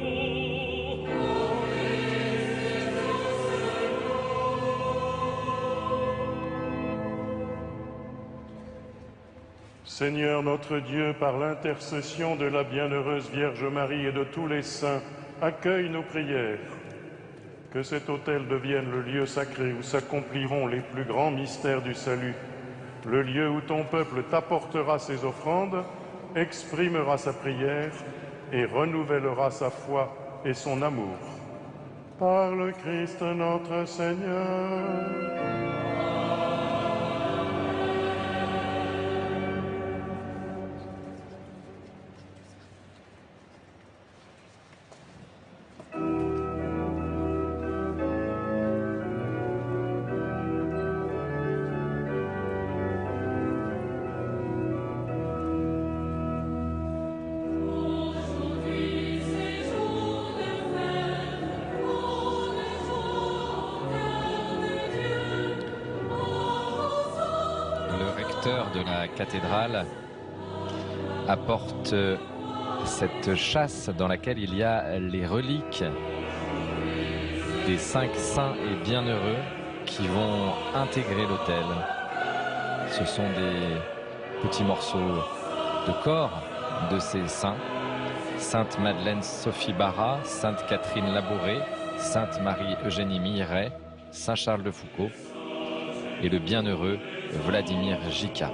Seigneur notre Dieu, par l'intercession de la bienheureuse Vierge Marie et de tous les saints, accueille nos prières. Que cet autel devienne le lieu sacré où s'accompliront les plus grands mystères du salut, le lieu où ton peuple t'apportera ses offrandes, exprimera sa prière et renouvellera sa foi et son amour. Par le Christ notre Seigneur. De la cathédrale apporte cette châsse dans laquelle il y a les reliques des 5 saints et bienheureux qui vont intégrer l'autel. Ce sont des petits morceaux de corps de ces saints. Sainte Madeleine Sophie Barra, Sainte Catherine Labouré, Sainte Marie Eugénie Milleray, Saint Charles de Foucauld et le bienheureux Vladimir Jika.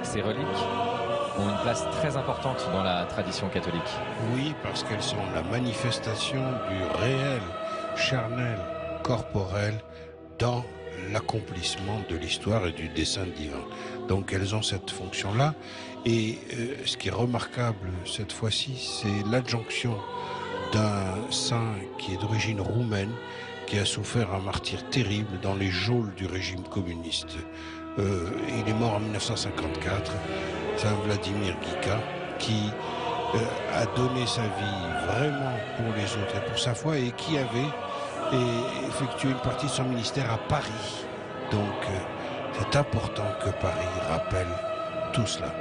Ces reliques ont une place très importante dans la tradition catholique. Oui, parce qu'elles sont la manifestation du réel, charnel, corporel dans l'accomplissement de l'histoire et du dessein divin. Donc elles ont cette fonction-là. Et ce qui est remarquable cette fois-ci, c'est l'adjonction d'un saint qui est d'origine roumaine, qui a souffert un martyre terrible dans les geôles du régime communiste. Il est mort en 1954, Saint Vladimir Jika, qui a donné sa vie vraiment pour les autres et pour sa foi, et qui avait effectué une partie de son ministère à Paris. Donc c'est important que Paris rappelle tout cela.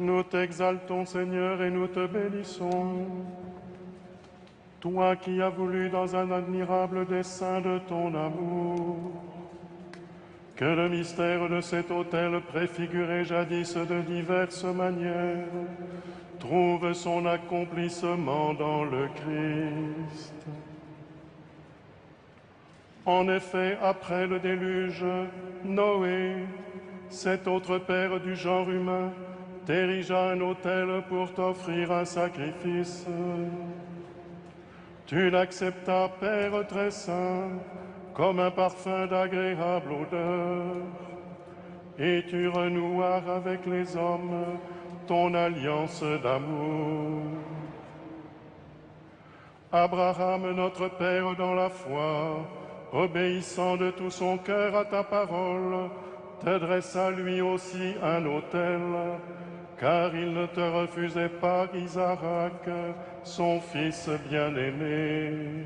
Nous t'exaltons, Seigneur, et nous te bénissons. Toi qui as voulu, dans un admirable dessein de ton amour, que le mystère de cet autel, préfiguré jadis de diverses manières, trouve son accomplissement dans le Christ. En effet, après le déluge, Noé, cet autre père du genre humain, t'érigea un autel pour t'offrir un sacrifice. Tu l'acceptas, Père très saint, comme un parfum d'agréable odeur, et tu renouas avec les hommes ton alliance d'amour. Abraham, notre Père dans la foi, obéissant de tout son cœur à ta parole, te dressa lui aussi un autel, car il ne te refusait pas Isaac, son fils bien-aimé.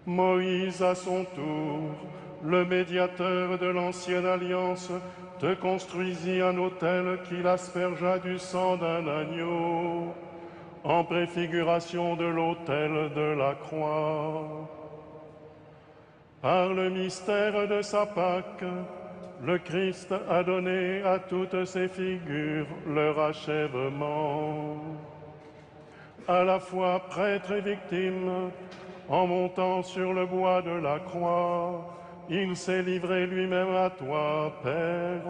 Moïse, à son tour, le médiateur de l'ancienne alliance, te construisit un autel qu'il aspergea du sang d'un agneau, en préfiguration de l'autel de la croix. Par le mystère de sa Pâque, le Christ a donné à toutes ces figures leur achèvement. À la fois prêtre et victime, en montant sur le bois de la croix, il s'est livré lui-même à toi, Père,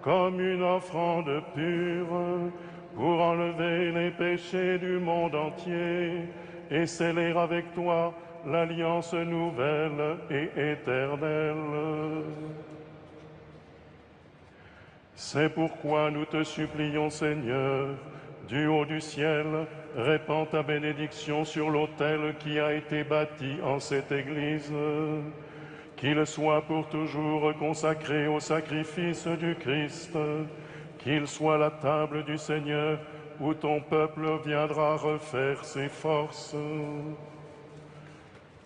comme une offrande pure, pour enlever les péchés du monde entier et sceller avec toi l'alliance nouvelle et éternelle. C'est pourquoi nous te supplions, Seigneur, du haut du ciel, répands ta bénédiction sur l'autel qui a été bâti en cette Église, qu'il soit pour toujours consacré au sacrifice du Christ, qu'il soit la table du Seigneur où ton peuple viendra refaire ses forces.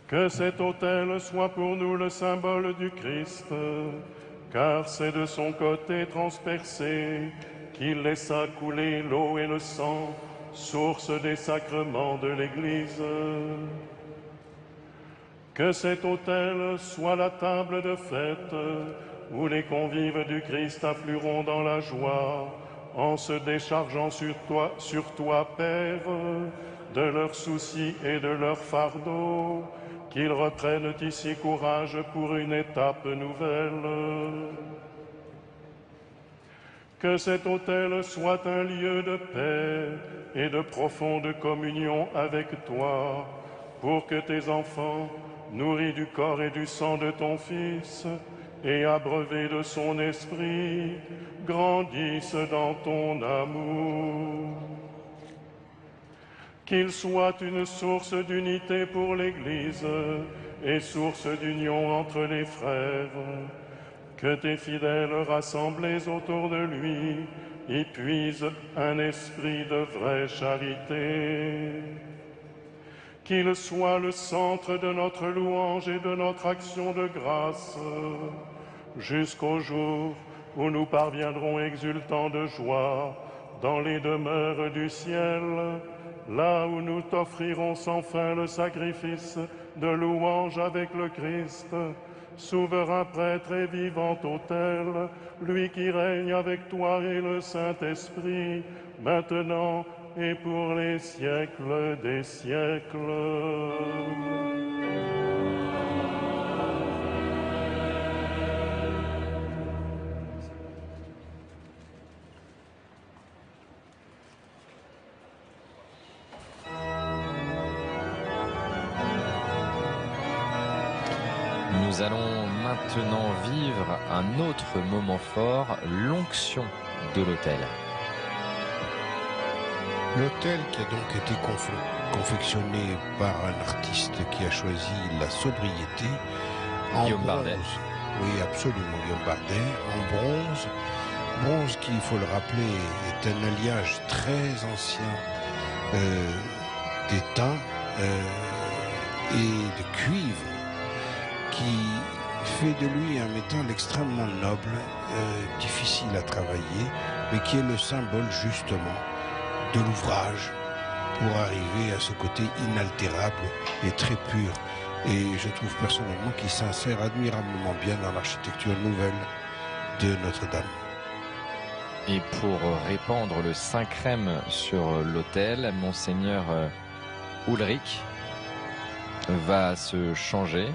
Que cet autel soit pour nous le symbole du Christ, car c'est de son côté transpercé qu'il laissa couler l'eau et le sang, source des sacrements de l'Église. Que cet autel soit la table de fête où les convives du Christ afflueront dans la joie, en se déchargeant sur toi, Père, de leurs soucis et de leurs fardeaux, qu'ils reprennent ici courage pour une étape nouvelle. Que cet autel soit un lieu de paix et de profonde communion avec toi, pour que tes enfants, nourris du corps et du sang de ton Fils, et abreuvés de son esprit, grandissent dans ton amour. Qu'il soit une source d'unité pour l'Église et source d'union entre les frères, que tes fidèles rassemblés autour de lui y puisent un esprit de vraie charité. Qu'il soit le centre de notre louange et de notre action de grâce, jusqu'au jour où nous parviendrons exultants de joie dans les demeures du ciel, là où nous t'offrirons sans fin le sacrifice de louange avec le Christ, souverain prêtre et vivant autel, lui qui règne avec toi et le Saint-Esprit, maintenant et pour les siècles des siècles. Nous allons maintenant vivre un autre moment fort, l'onction de l'autel. L'autel qui a donc été confectionné par un artiste qui a choisi la sobriété en Guillaume bronze. Bardet. Oui, absolument, Guillaume Bardet, en bronze. Bronze qui, il faut le rappeler, est un alliage très ancien d'étain et de cuivre qui fait de lui un métal extrêmement noble, difficile à travailler, mais qui est le symbole justement de l'ouvrage pour arriver à ce côté inaltérable et très pur. Et je trouve personnellement qu'il s'insère admirablement bien dans l'architecture nouvelle de Notre-Dame. Et pour répandre le Saint-Crème sur l'autel, Monseigneur Ulrich va se changer,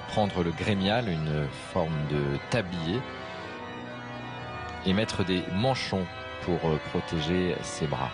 prendre le grémial, une forme de tablier, et mettre des manchons pour protéger ses bras.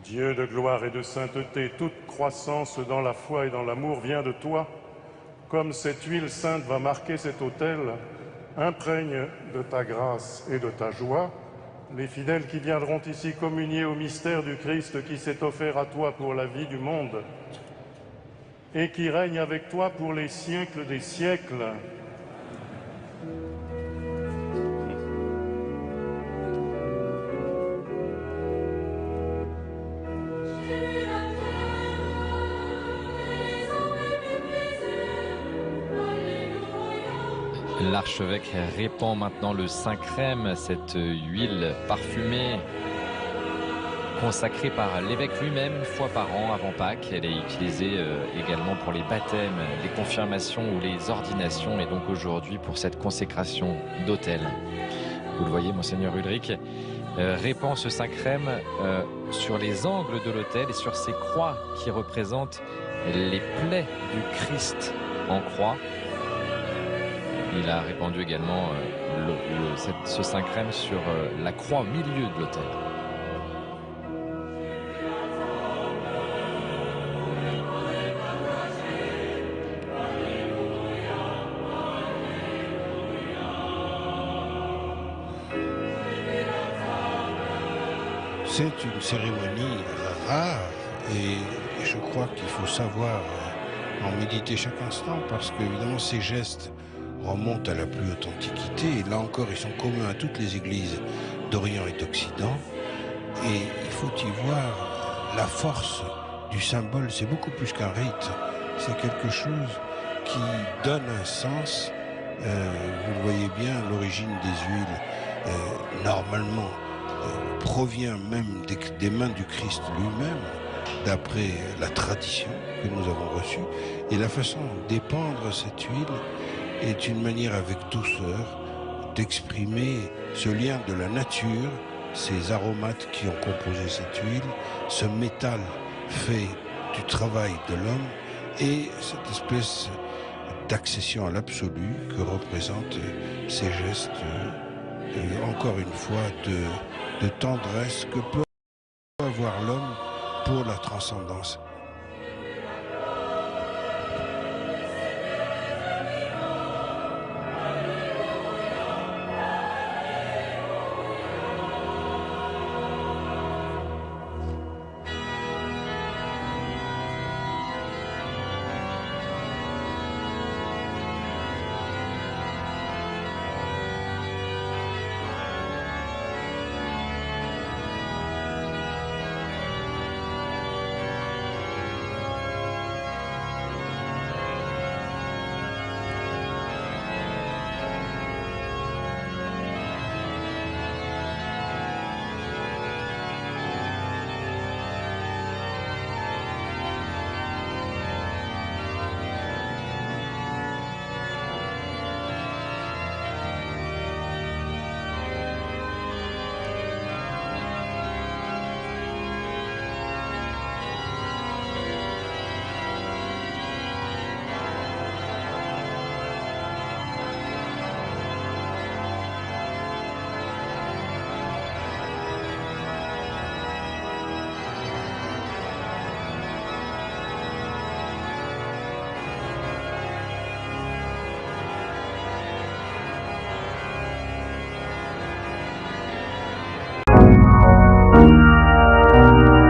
Dieu de gloire et de sainteté, toute croissance dans la foi et dans l'amour vient de toi. Comme cette huile sainte va marquer cet autel, imprègne de ta grâce et de ta joie les fidèles qui viendront ici communier au mystère du Christ qui s'est offert à toi pour la vie du monde et qui règne avec toi pour les siècles des siècles. L'archevêque répand maintenant le Saint-Crème, cette huile parfumée consacrée par l'évêque lui-même une fois par an avant Pâques. Elle est utilisée également pour les baptêmes, les confirmations ou les ordinations, et donc aujourd'hui pour cette consécration d'autel. Vous le voyez, Monseigneur Ulrich répand ce Saint-Crème sur les angles de l'autel et sur ces croix qui représentent les plaies du Christ en croix. Il a répandu également ce Saint-Crème sur la croix au milieu de l'autel. C'est une cérémonie rare et je crois qu'il faut savoir en méditer chaque instant parce qu'évidemment ces gestes remontent à la plus haute antiquité et là encore ils sont communs à toutes les églises d'Orient et d'Occident et il faut y voir la force du symbole. C'est beaucoup plus qu'un rite, c'est quelque chose qui donne un sens. Vous le voyez bien, l'origine des huiles normalement provient même des mains du Christ lui-même, d'après la tradition que nous avons reçue. Et la façon d'épandre cette huile est une manière avec douceur d'exprimer ce lien de la nature, ces aromates qui ont composé cette huile, ce métal fait du travail de l'homme et cette espèce d'accession à l'absolu que représentent ces gestes, encore une fois, de tendresse que peut avoir l'homme pour la transcendance.